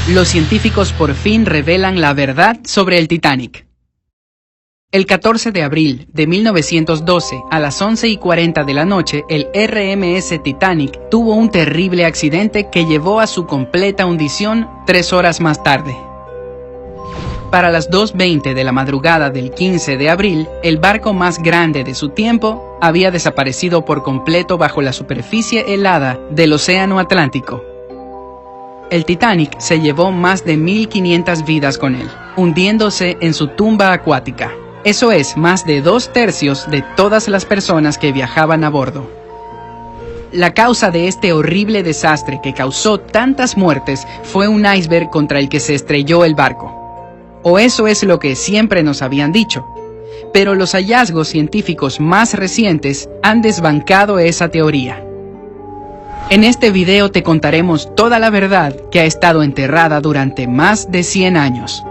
Los científicos por fin revelan la verdad sobre el Titanic. El 14 de abril de 1912, a las 11:40 de la noche, el RMS Titanic tuvo un terrible accidente que llevó a su completa hundición 3 horas más tarde. Para las 2:20 de la madrugada del 15 de abril, el barco más grande de su tiempo había desaparecido por completo bajo la superficie helada del Océano Atlántico. El Titanic se llevó más de 1.500 vidas con él, hundiéndose en su tumba acuática. Eso es, más de 2/3 de todas las personas que viajaban a bordo. La causa de este horrible desastre que causó tantas muertes fue un iceberg contra el que se estrelló el barco. O eso es lo que siempre nos habían dicho. Pero los hallazgos científicos más recientes han desbancado esa teoría. En este video te contaremos toda la verdad que ha estado enterrada durante más de 100 años.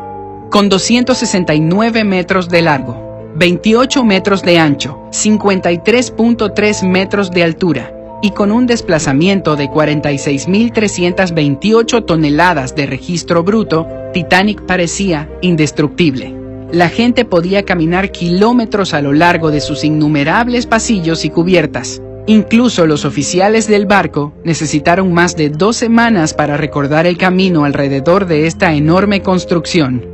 Con 269 metros de largo, 28 metros de ancho, 53.3 metros de altura y con un desplazamiento de 46.328 toneladas de registro bruto, Titanic parecía indestructible. La gente podía caminar kilómetros a lo largo de sus innumerables pasillos y cubiertas. Incluso los oficiales del barco necesitaron más de 2 semanas para recordar el camino alrededor de esta enorme construcción.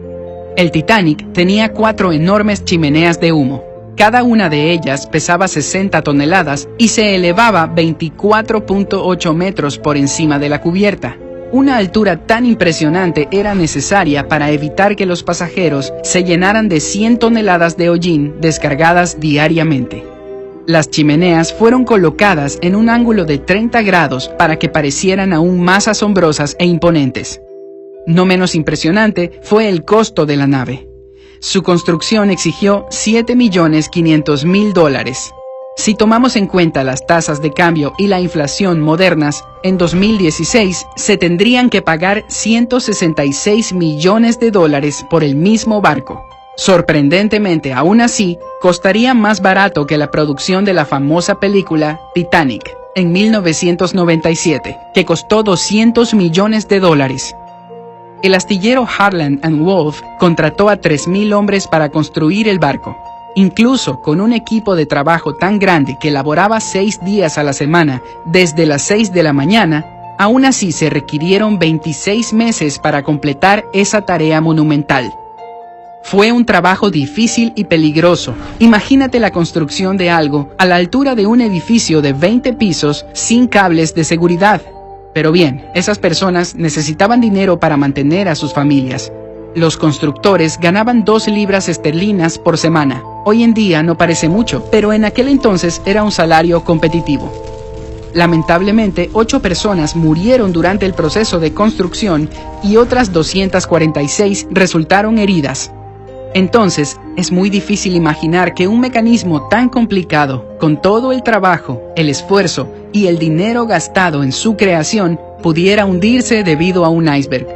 El Titanic tenía 4 enormes chimeneas de humo. Cada una de ellas pesaba 60 toneladas y se elevaba 24.8 metros por encima de la cubierta. Una altura tan impresionante era necesaria para evitar que los pasajeros se llenaran de 100 toneladas de hollín descargadas diariamente. Las chimeneas fueron colocadas en un ángulo de 30 grados para que parecieran aún más asombrosas e imponentes. No menos impresionante fue el costo de la nave. Su construcción exigió $7.500.000. Si tomamos en cuenta las tasas de cambio y la inflación modernas, en 2016 se tendrían que pagar $166 millones por el mismo barco. Sorprendentemente, aún así, costaría más barato que la producción de la famosa película Titanic en 1997, que costó $200 millones. El astillero Harland & Wolff contrató a 3.000 hombres para construir el barco. Incluso con un equipo de trabajo tan grande que laboraba 6 días a la semana, desde las 6 de la mañana, aún así se requirieron 26 meses para completar esa tarea monumental. Fue un trabajo difícil y peligroso. Imagínate la construcción de algo a la altura de un edificio de 20 pisos sin cables de seguridad. Pero bien, esas personas necesitaban dinero para mantener a sus familias. Los constructores ganaban 2 libras esterlinas por semana. Hoy en día no parece mucho, pero en aquel entonces era un salario competitivo. Lamentablemente, 8 personas murieron durante el proceso de construcción y otras 246 resultaron heridas. Entonces, es muy difícil imaginar que un mecanismo tan complicado, con todo el trabajo, el esfuerzo y el dinero gastado en su creación, pudiera hundirse debido a un iceberg.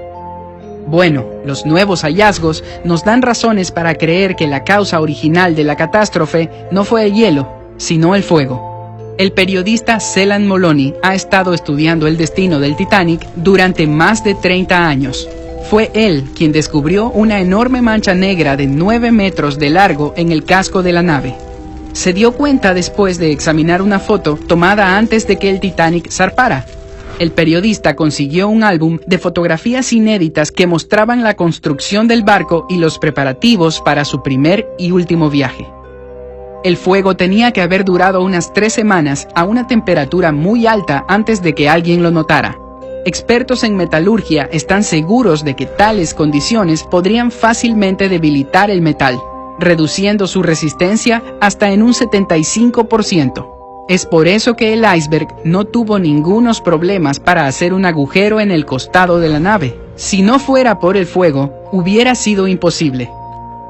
Bueno, los nuevos hallazgos nos dan razones para creer que la causa original de la catástrofe no fue el hielo, sino el fuego. El periodista Cellan Moloney ha estado estudiando el destino del Titanic durante más de 30 años. Fue él quien descubrió una enorme mancha negra de 9 metros de largo en el casco de la nave. Se dio cuenta después de examinar una foto tomada antes de que el Titanic zarpara. El periodista consiguió un álbum de fotografías inéditas que mostraban la construcción del barco y los preparativos para su primer y último viaje. El fuego tenía que haber durado unas 3 semanas a una temperatura muy alta antes de que alguien lo notara. Expertos en metalurgia están seguros de que tales condiciones podrían fácilmente debilitar el metal, reduciendo su resistencia hasta en un 75%. Es por eso que el iceberg no tuvo ningunos problemas para hacer un agujero en el costado de la nave. Si no fuera por el fuego, hubiera sido imposible.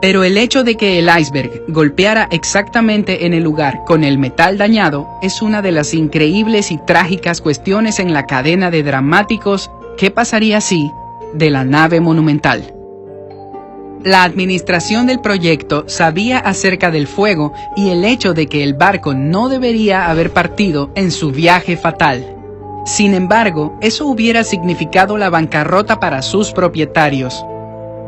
Pero el hecho de que el iceberg golpeara exactamente en el lugar con el metal dañado es una de las increíbles y trágicas cuestiones en la cadena de dramáticos ¿qué pasaría si? De la nave monumental. La administración del proyecto sabía acerca del fuego y el hecho de que el barco no debería haber partido en su viaje fatal. Sin embargo, eso hubiera significado la bancarrota para sus propietarios.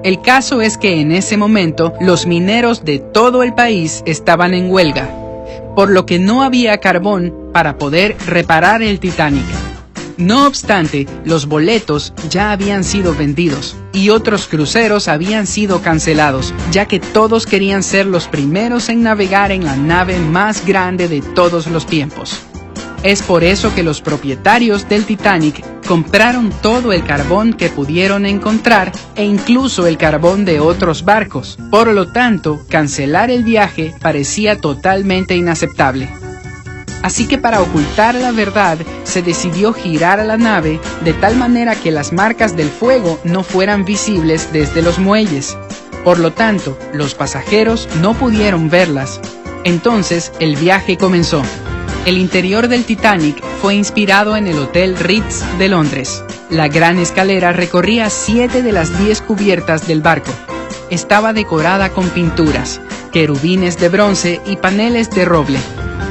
El caso es que en ese momento los mineros de todo el país estaban en huelga, por lo que no había carbón para poder reparar el Titanic. No obstante, los boletos ya habían sido vendidos y otros cruceros habían sido cancelados, ya que todos querían ser los primeros en navegar en la nave más grande de todos los tiempos. Es por eso que los propietarios del Titanic compraron todo el carbón que pudieron encontrar e incluso el carbón de otros barcos. Por lo tanto, cancelar el viaje parecía totalmente inaceptable. Así que para ocultar la verdad, se decidió girar a la nave de tal manera que las marcas del fuego no fueran visibles desde los muelles. Por lo tanto, los pasajeros no pudieron verlas. Entonces, el viaje comenzó. El interior del Titanic fue inspirado en el Hotel Ritz de Londres. La gran escalera recorría 7 de las 10 cubiertas del barco. Estaba decorada con pinturas, querubines de bronce y paneles de roble.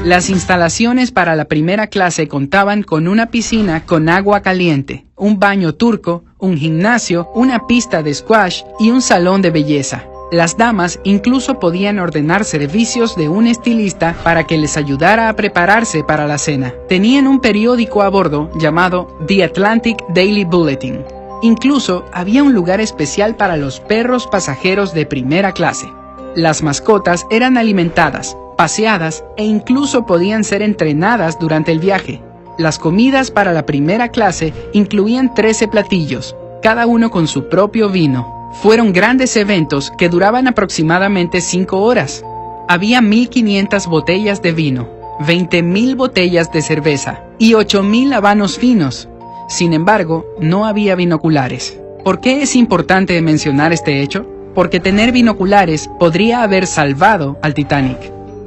Las instalaciones para la primera clase contaban con una piscina con agua caliente, un baño turco, un gimnasio, una pista de squash y un salón de belleza. Las damas incluso podían ordenar servicios de un estilista para que les ayudara a prepararse para la cena. Tenían un periódico a bordo llamado The Atlantic Daily Bulletin. Incluso había un lugar especial para los perros pasajeros de primera clase. Las mascotas eran alimentadas, paseadas e incluso podían ser entrenadas durante el viaje. Las comidas para la primera clase incluían 13 platillos, cada uno con su propio vino. Fueron grandes eventos que duraban aproximadamente 5 horas. Había 1.500 botellas de vino, 20.000 botellas de cerveza y 8.000 habanos finos. Sin embargo, no había binoculares. ¿Por qué es importante mencionar este hecho? Porque tener binoculares podría haber salvado al Titanic.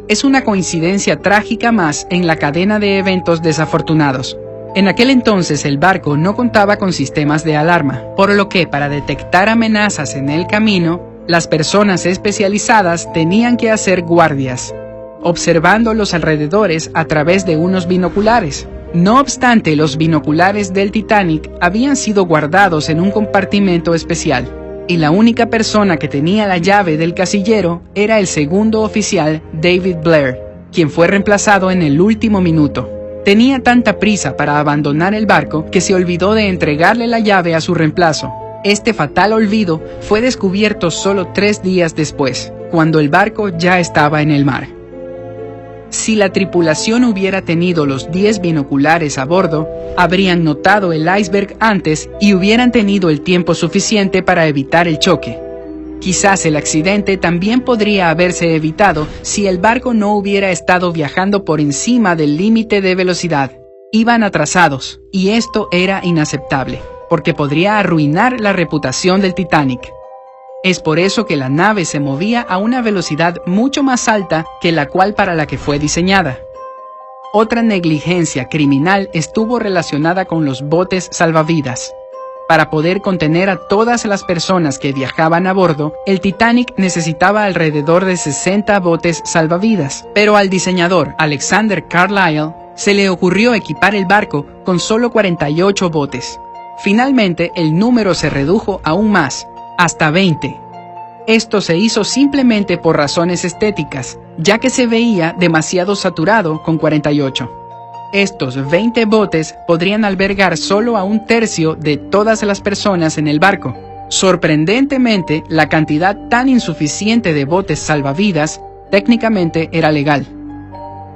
Es una coincidencia trágica más en la cadena de eventos desafortunados. En aquel entonces el barco no contaba con sistemas de alarma, por lo que para detectar amenazas en el camino, las personas especializadas tenían que hacer guardias, observando los alrededores a través de unos binoculares. No obstante, los binoculares del Titanic habían sido guardados en un compartimento especial, y la única persona que tenía la llave del casillero era el segundo oficial David Blair, quien fue reemplazado en el último minuto. Tenía tanta prisa para abandonar el barco que se olvidó de entregarle la llave a su reemplazo. Este fatal olvido fue descubierto solo 3 días después, cuando el barco ya estaba en el mar. Si la tripulación hubiera tenido los 10 binoculares a bordo, habrían notado el iceberg antes y hubieran tenido el tiempo suficiente para evitar el choque. Quizás el accidente también podría haberse evitado si el barco no hubiera estado viajando por encima del límite de velocidad. Iban atrasados, y esto era inaceptable, porque podría arruinar la reputación del Titanic. Es por eso que la nave se movía a una velocidad mucho más alta que la cual para la que fue diseñada. Otra negligencia criminal estuvo relacionada con los botes salvavidas. Para poder contener a todas las personas que viajaban a bordo, el Titanic necesitaba alrededor de 60 botes salvavidas. Pero al diseñador Alexander Carlisle se le ocurrió equipar el barco con solo 48 botes. Finalmente, el número se redujo aún más, hasta 20. Esto se hizo simplemente por razones estéticas, ya que se veía demasiado saturado con 48. Estos 20 botes podrían albergar solo a 1/3 de todas las personas en el barco. Sorprendentemente, la cantidad tan insuficiente de botes salvavidas técnicamente era legal.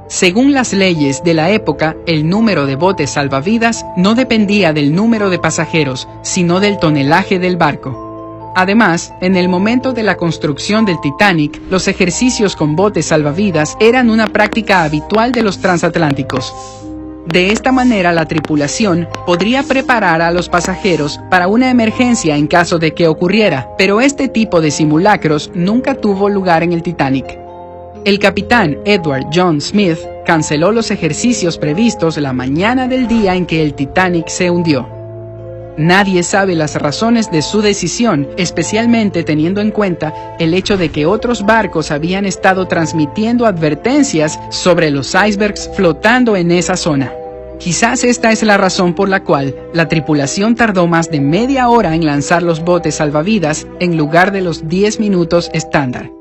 Según las leyes de la época, el número de botes salvavidas no dependía del número de pasajeros, sino del tonelaje del barco. Además, en el momento de la construcción del Titanic, los ejercicios con botes salvavidas eran una práctica habitual de los transatlánticos. De esta manera, la tripulación podría preparar a los pasajeros para una emergencia en caso de que ocurriera, pero este tipo de simulacros nunca tuvo lugar en el Titanic. El capitán Edward John Smith canceló los ejercicios previstos la mañana del día en que el Titanic se hundió. Nadie sabe las razones de su decisión, especialmente teniendo en cuenta el hecho de que otros barcos habían estado transmitiendo advertencias sobre los icebergs flotando en esa zona. Quizás esta es la razón por la cual la tripulación tardó más de media hora en lanzar los botes salvavidas en lugar de los 10 minutos estándar.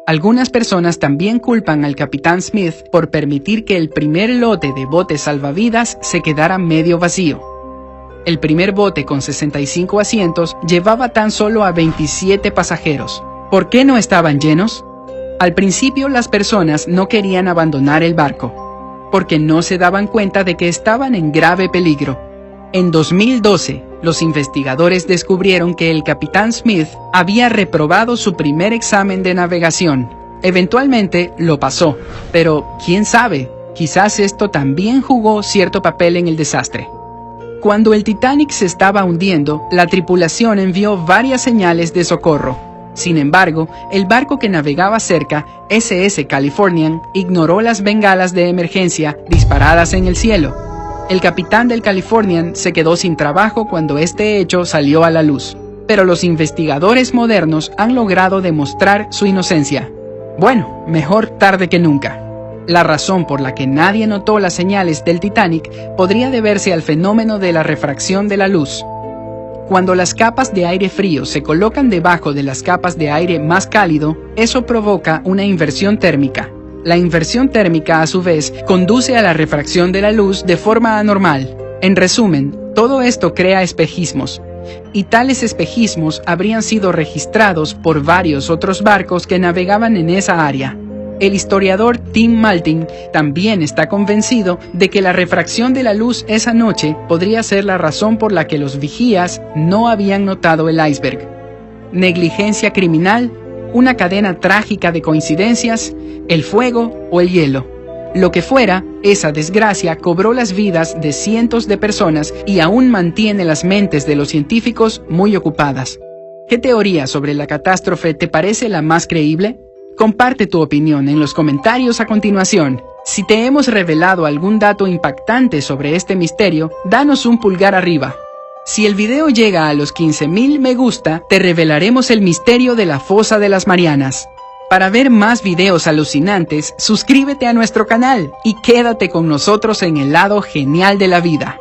Algunas personas también culpan al capitán Smith por permitir que el primer lote de botes salvavidas se quedara medio vacío. El primer bote con 65 asientos llevaba tan solo a 27 pasajeros. ¿Por qué no estaban llenos? Al principio las personas no querían abandonar el barco, porque no se daban cuenta de que estaban en grave peligro. En 2012, los investigadores descubrieron que el capitán Smith había reprobado su primer examen de navegación. Eventualmente lo pasó, pero quién sabe, quizás esto también jugó cierto papel en el desastre. Cuando el Titanic se estaba hundiendo, la tripulación envió varias señales de socorro. Sin embargo, el barco que navegaba cerca, SS Californian, ignoró las bengalas de emergencia disparadas en el cielo. El capitán del Californian se quedó sin trabajo cuando este hecho salió a la luz. Pero los investigadores modernos han logrado demostrar su inocencia. Bueno, mejor tarde que nunca. La razón por la que nadie notó las señales del Titanic podría deberse al fenómeno de la refracción de la luz. Cuando las capas de aire frío se colocan debajo de las capas de aire más cálido, eso provoca una inversión térmica. La inversión térmica, a su vez, conduce a la refracción de la luz de forma anormal. En resumen, todo esto crea espejismos. Y tales espejismos habrían sido registrados por varios otros barcos que navegaban en esa área. El historiador Tim Maltin también está convencido de que la refracción de la luz esa noche podría ser la razón por la que los vigías no habían notado el iceberg. Negligencia criminal, una cadena trágica de coincidencias, el fuego o el hielo. Lo que fuera, esa desgracia cobró las vidas de cientos de personas y aún mantiene las mentes de los científicos muy ocupadas. ¿Qué teoría sobre la catástrofe te parece la más creíble? Comparte tu opinión en los comentarios a continuación. Si te hemos revelado algún dato impactante sobre este misterio, danos un pulgar arriba. Si el video llega a los 15,000 me gusta, te revelaremos el misterio de la Fosa de las Marianas. Para ver más videos alucinantes, suscríbete a nuestro canal y quédate con nosotros en el lado genial de la vida.